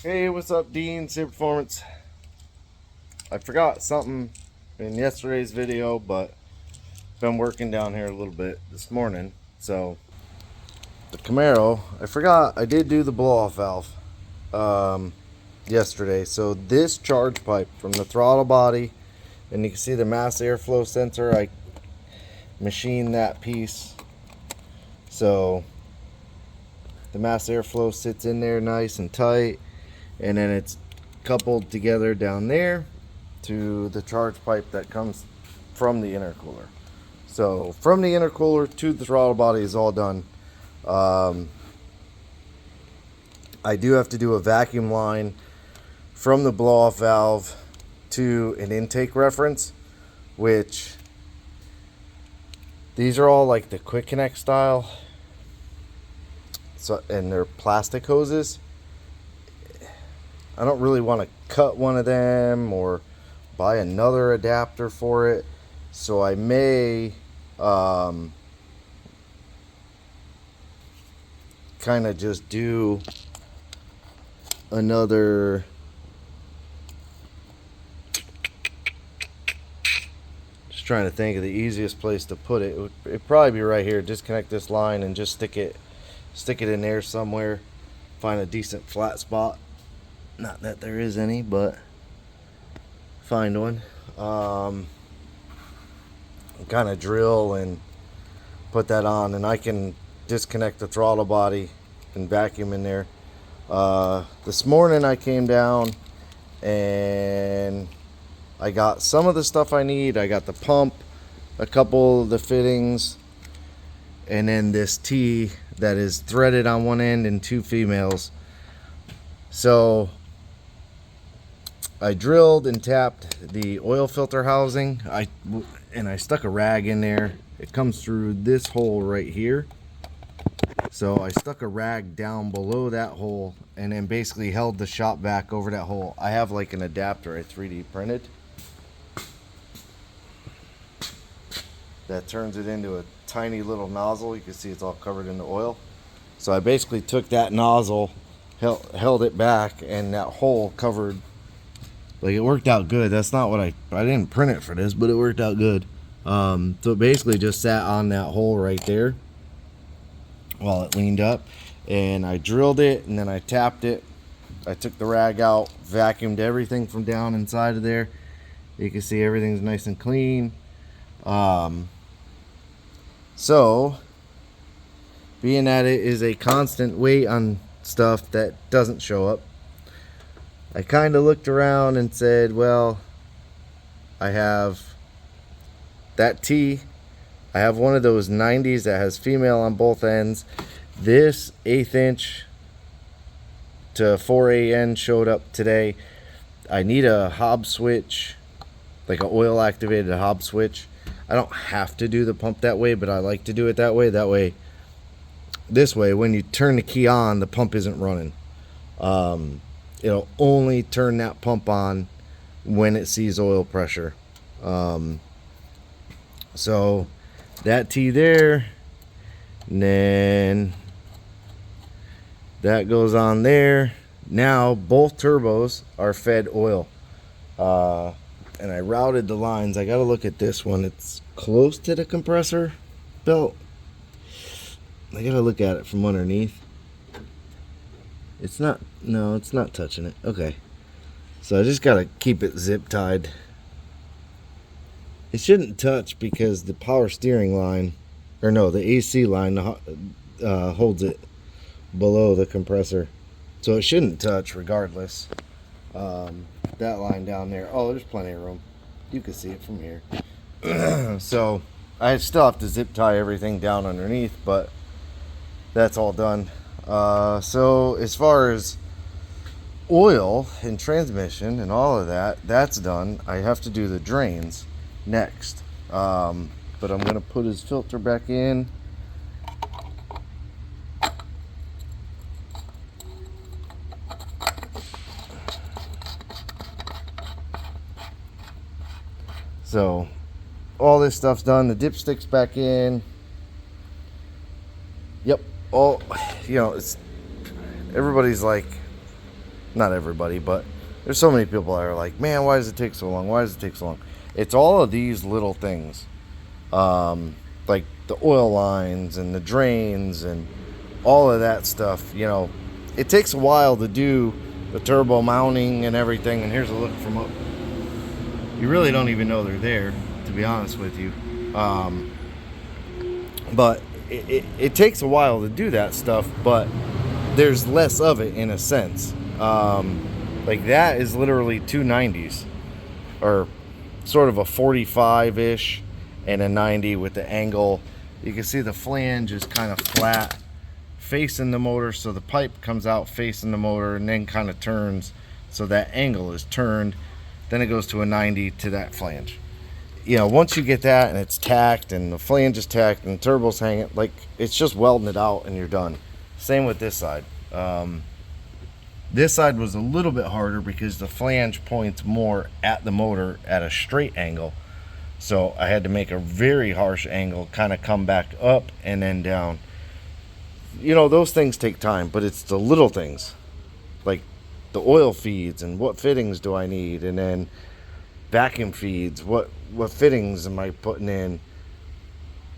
Hey, what's up, Dean? Saber Performance. I forgot something in yesterday's video, but been working down here a little bit this morning. So the Camaro, I forgot I did do the blow-off valve yesterday. So this charge pipe from the throttle body, and you can see the mass airflow sensor. I machined that piece, so the mass airflow sits in there nice and tight, and then it's coupled together down there to the charge pipe that comes from the intercooler. So from the intercooler to the throttle body is all done. I do have to do a vacuum line from the blow-off valve to an intake reference, which these are all like the quick connect style. So, and they're plastic hoses. I don't really want to cut one of them or buy another adapter for it, so I may kind of just do another trying to think of the easiest place to put it. It'd probably be right here. Disconnect this line and just stick it in there somewhere. Find a decent flat spot. Not that there is any, but find one. Kind of drill and put that on, and I can disconnect the throttle body and vacuum in there. This morning I came down and I got some of the stuff I need. I got the pump, a couple of the fittings, and then this T that is threaded on one end and two females. So I drilled and tapped the oil filter housing. I stuck a rag in there. It comes through this hole right here. So I stuck a rag down below that hole and then basically held the shop vac over that hole. I have like an adapter I 3D printed that turns it into a tiny little nozzle. You can see it's all covered in the oil. So I basically took that nozzle, held it back, and that hole covered. Like, it worked out good. That's not what I didn't print it for this, but it worked out good. So it basically just sat on that hole right there while it leaned up, and I drilled it and then I tapped it. I took the rag out, vacuumed everything from down inside of there. You can see everything's nice and clean. So being that it is a constant weight on stuff that doesn't show up, I kind of looked around and said, well, I have that T. I have one of those 90s that has female on both ends. This 1/8 inch to 4AN showed up today. I need a hob switch, like an oil activated hob switch. I don't have to do the pump that way, but I like to do it that way. This way, when you turn the key on, the pump isn't running. It'll only turn that pump on when it sees oil pressure. So that T there, and then that goes on there. Now both turbos are fed oil. And I routed the lines. I gotta look at this one. It's close to the compressor belt. I gotta look at it from underneath. It's not, no, it's not touching it. Okay. So I just gotta keep it zip tied. It shouldn't touch because the power steering line, or no, the AC line holds it below the compressor. So it shouldn't touch regardless. That line down there, oh, there's plenty of room. You can see it from here. So I still have to zip tie everything down underneath, but that's all done. So as far as oil and transmission and all of that, that's done. I have to do the drains next. But I'm going to put his filter back in. So all this stuff's done. The dipstick's back in. Yep. All, you know, it's, everybody's like, not everybody, but there's so many people that are like, man, why does it take so long? Why does it take so long? It's all of these little things, like the oil lines and the drains and all of that stuff. You know, it takes a while to do the turbo mounting and everything. And here's a look from up. You really don't even know they're there, to be honest with you. But it takes a while to do that stuff, but there's less of it in a sense. Like that is literally two 90s, or sort of a 45-ish and a 90 with the angle. You can see the flange is kind of flat facing the motor, so the pipe comes out facing the motor and then kind of turns, so that angle is turned. Then it goes to a 90 to that flange. You know, once you get that and it's tacked and the flange is tacked and the turbo's hanging, like, it's just welding it out and you're done. Same with this side. This side was a little bit harder because the flange points more at the motor at a straight angle. So I had to make a very harsh angle, kind of come back up and then down. You know, those things take time, but it's the little things, like the oil feeds and what fittings do I need, and then vacuum feeds, what fittings am I putting in,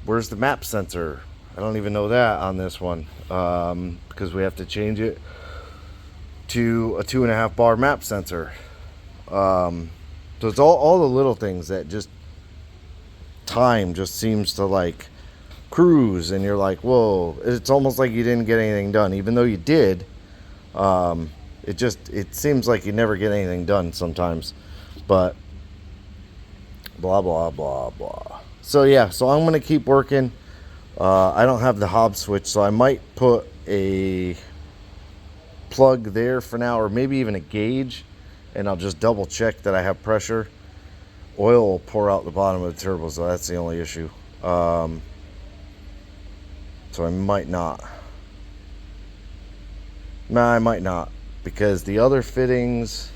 where's the map sensor? I don't even know that on this one, because we have to change it to a 2.5 bar map sensor. So it's all the little things that just time just seems to like cruise, and you're like, whoa, it's almost like you didn't get anything done, even though you did. It seems like you never get anything done sometimes, but blah blah blah blah. So yeah, so I'm gonna keep working. I don't have the Hobbs switch, so I might put a plug there for now, or maybe even a gauge, and I'll just double check that I have pressure. Oil will pour out the bottom of the turbo, so that's the only issue. So I might not. Nah, I might not, because the other fittings,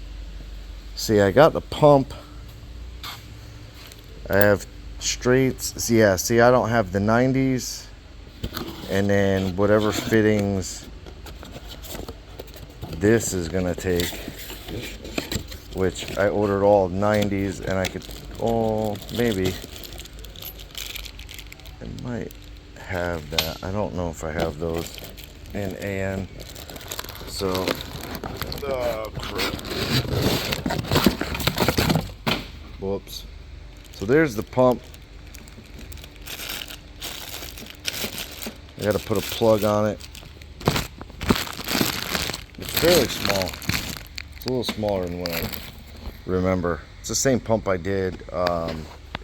see, I got the pump, I have straights. Yeah, see, I don't have the 90s, and then whatever fittings this is gonna take, which I ordered all 90s, and I could, maybe I might have that. I don't know if I have those in AN. So, whoops. So there's the pump. I gotta put a plug on it. It's fairly small. It's a little smaller than what I remember. It's the same pump I did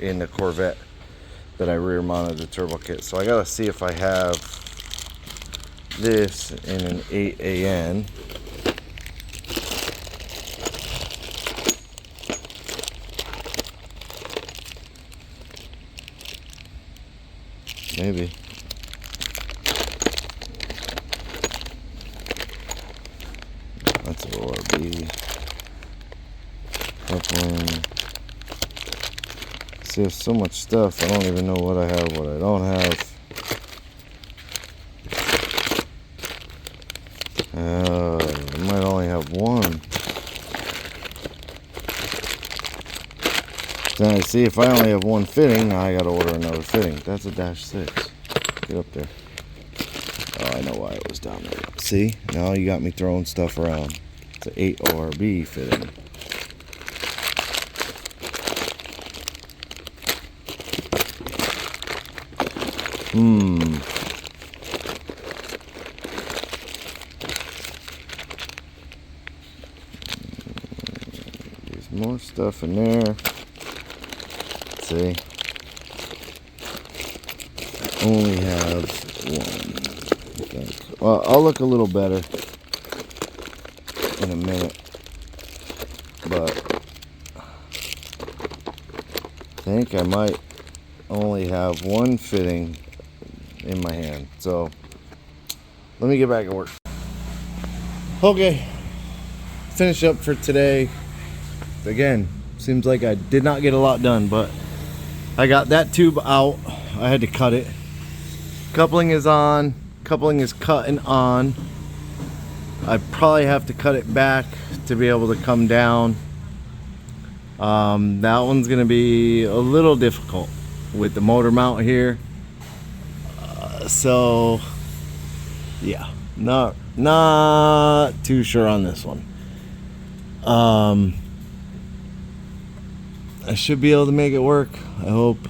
in the Corvette that I rear mounted the turbo kit. So I gotta see if I have this in an 8AN. Maybe. That's an ORB. Coupling. See, there's so much stuff. I don't even know what I have, what I don't have. I might only have one. Then I see, if I only have one fitting, now I gotta order another fitting. That's a -6. Get up there. Oh, I know why it was down there. See? Now you got me throwing stuff around. It's an 8 ORB fitting. There's more stuff in there. Let's see. Only have one. Well, I'll look a little better in a minute, but I think I might only have one fitting in my hand. So let me get back to work. Okay, finish up for today. Again, seems like I did not get a lot done, but I got that tube out. I had to cut it. Coupling is on. Coupling is cut and on. I probably have to cut it back to be able to come down. That one's gonna be a little difficult with the motor mount here. So yeah, not too sure on this one. I should be able to make it work, I hope.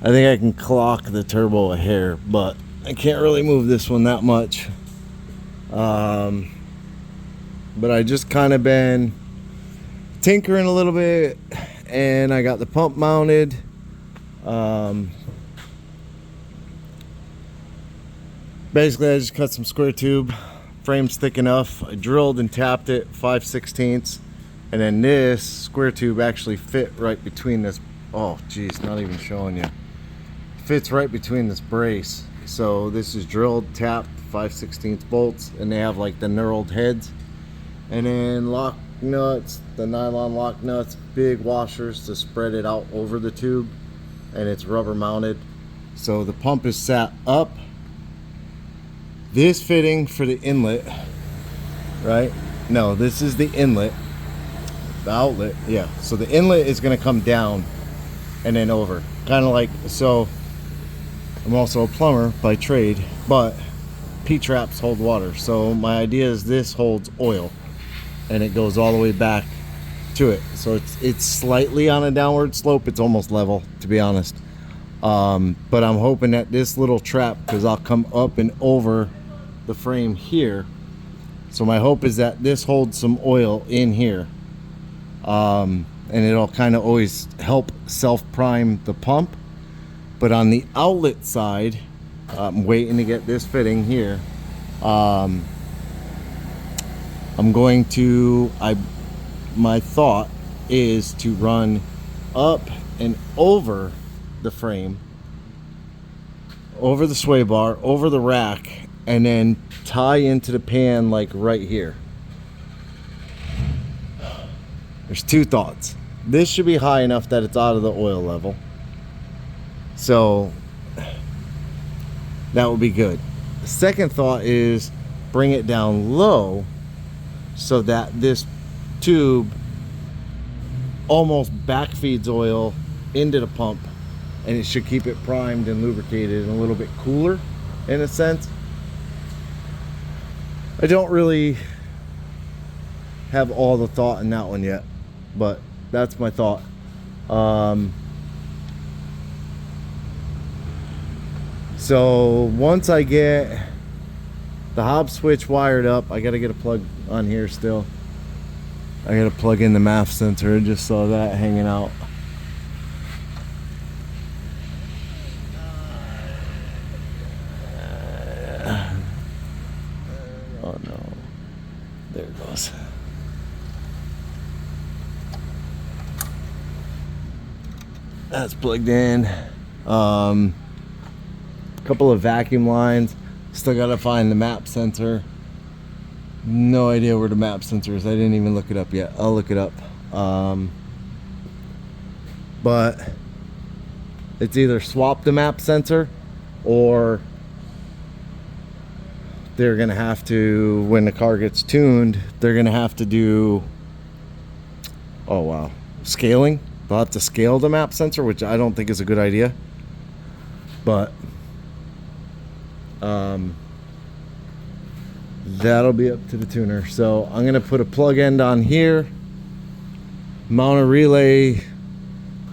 I think I can clock the turbo a hair, but I can't really move this one that much. But I just kind of been tinkering a little bit, and I got the pump mounted. Basically, I just cut some square tube, frame's thick enough. I drilled and tapped it 5/16, and then this square tube actually fit right between this. Oh geez, not even showing you. Fits right between this brace. So this is drilled, tapped, 5/16 bolts, and they have like the knurled heads, and then lock nuts, the nylon lock nuts, big washers to spread it out over the tube, and it's rubber mounted. So the pump is sat up. This fitting for the inlet, right? No, this is the inlet, the outlet. Yeah, so the inlet is going to come down and then over, kind of like so. I'm also a plumber by trade, but P-traps hold water, so my idea is this holds oil and it goes all the way back to it. So it's slightly on a downward slope. It's almost level, to be honest. But I'm hoping that this little trap, because I'll come up and over the frame here, so my hope is that this holds some oil in here, and it'll kind of always help self-prime the pump. But on the outlet side, I'm waiting to get this fitting here. I'm going to, my thought is to run up and over the frame, over the sway bar, over the rack, and then tie into the pan like right here. There's two thoughts. This should be high enough that it's out of the oil level, so that would be good. The second thought is bring it down low so that this tube almost backfeeds oil into the pump, and it should keep it primed and lubricated and a little bit cooler in a sense. I don't really have all the thought in that one yet, but that's my thought. So once I get the hob switch wired up, I gotta get a plug on here still. I gotta plug in the MAF sensor. I just saw that hanging out. Oh no, there it goes. That's plugged in. Couple of vacuum lines. Still gotta find the map sensor. No idea where the map sensor is. I didn't even look it up yet. I'll look it up. But it's either swap the map sensor, or they're gonna have to, when the car gets tuned, they're gonna have to do, oh wow, scaling. They'll have to scale the map sensor, which I don't think is a good idea. But that'll be up to the tuner. So I'm gonna put a plug end on here, mount a relay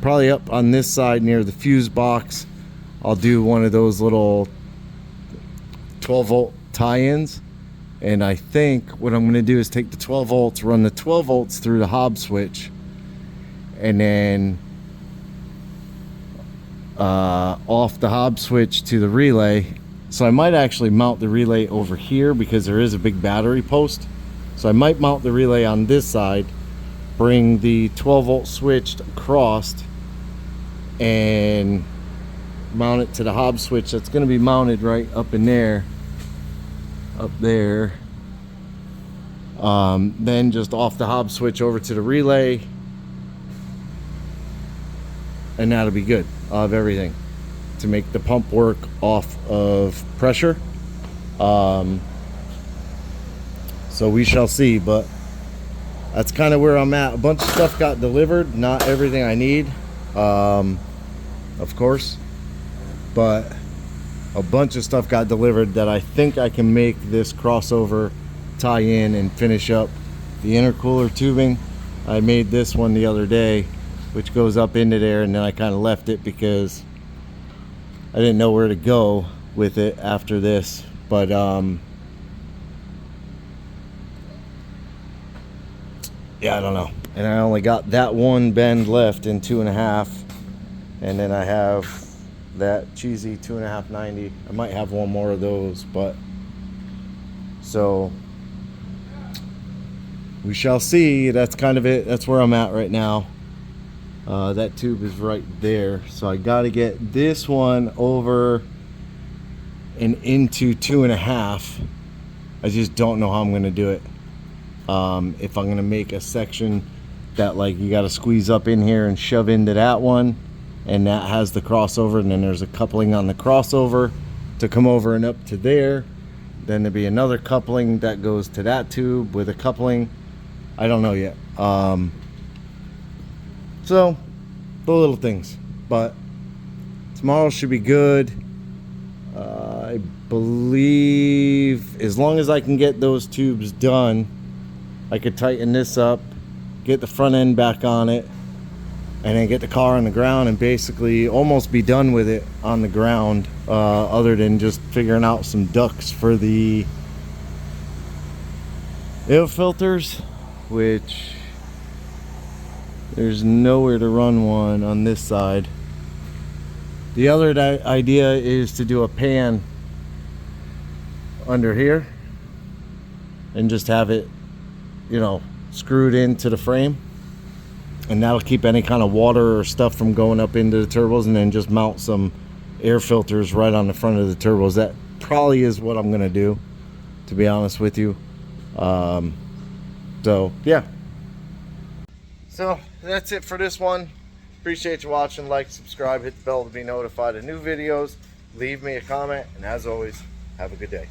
probably up on this side near the fuse box. I'll do one of those little 12 volt tie-ins, and I think what I'm gonna do is take the 12 volts, run the 12 volts through the hob switch, and then off the hob switch to the relay. So I might actually mount the relay over here because there is a big battery post. So I might mount the relay on this side, bring the 12 volt switch across, and mount it to the hob switch that's going to be mounted right up in there, up there. Then just off the hob switch over to the relay, and that'll be good. I'll have everything to make the pump work off of pressure. So we shall see, but that's kind of where I'm at. A bunch of stuff got delivered, not everything I need, of course, but a bunch of stuff got delivered that I think I can make this crossover tie in and finish up the intercooler tubing. I made this one the other day, which goes up into there, and then I kind of left it because I didn't know where to go with it after this. But yeah, I don't know. And I only got that one bend left in 2.5, and then I have that cheesy 2.5 90. I might have one more of those, but so we shall see. That's kind of it. That's where I'm at right now. That tube is right there, so I got to get this one over and into 2.5. I just don't know how I'm gonna do it. If I'm gonna make a section that, like, you got to squeeze up in here and shove into that one, and that has the crossover, and then there's a coupling on the crossover to come over and up to there. Then there'd be another coupling that goes to that tube with a coupling. I don't know yet. So the little things, but tomorrow should be good. I believe as long as I can get those tubes done, I could tighten this up, get the front end back on it, and then get the car on the ground and basically almost be done with it on the ground, other than just figuring out some ducts for the air filters, which there's nowhere to run one on this side. The other idea is to do a pan under here and just have it, you know, screwed into the frame, and that'll keep any kind of water or stuff from going up into the turbos, and then just mount some air filters right on the front of the turbos. That probably is what I'm gonna do, to be honest with you. So yeah, so that's it for this one. Appreciate you watching. Like, subscribe, hit the bell to be notified of new videos, leave me a comment, and as always, have a good day.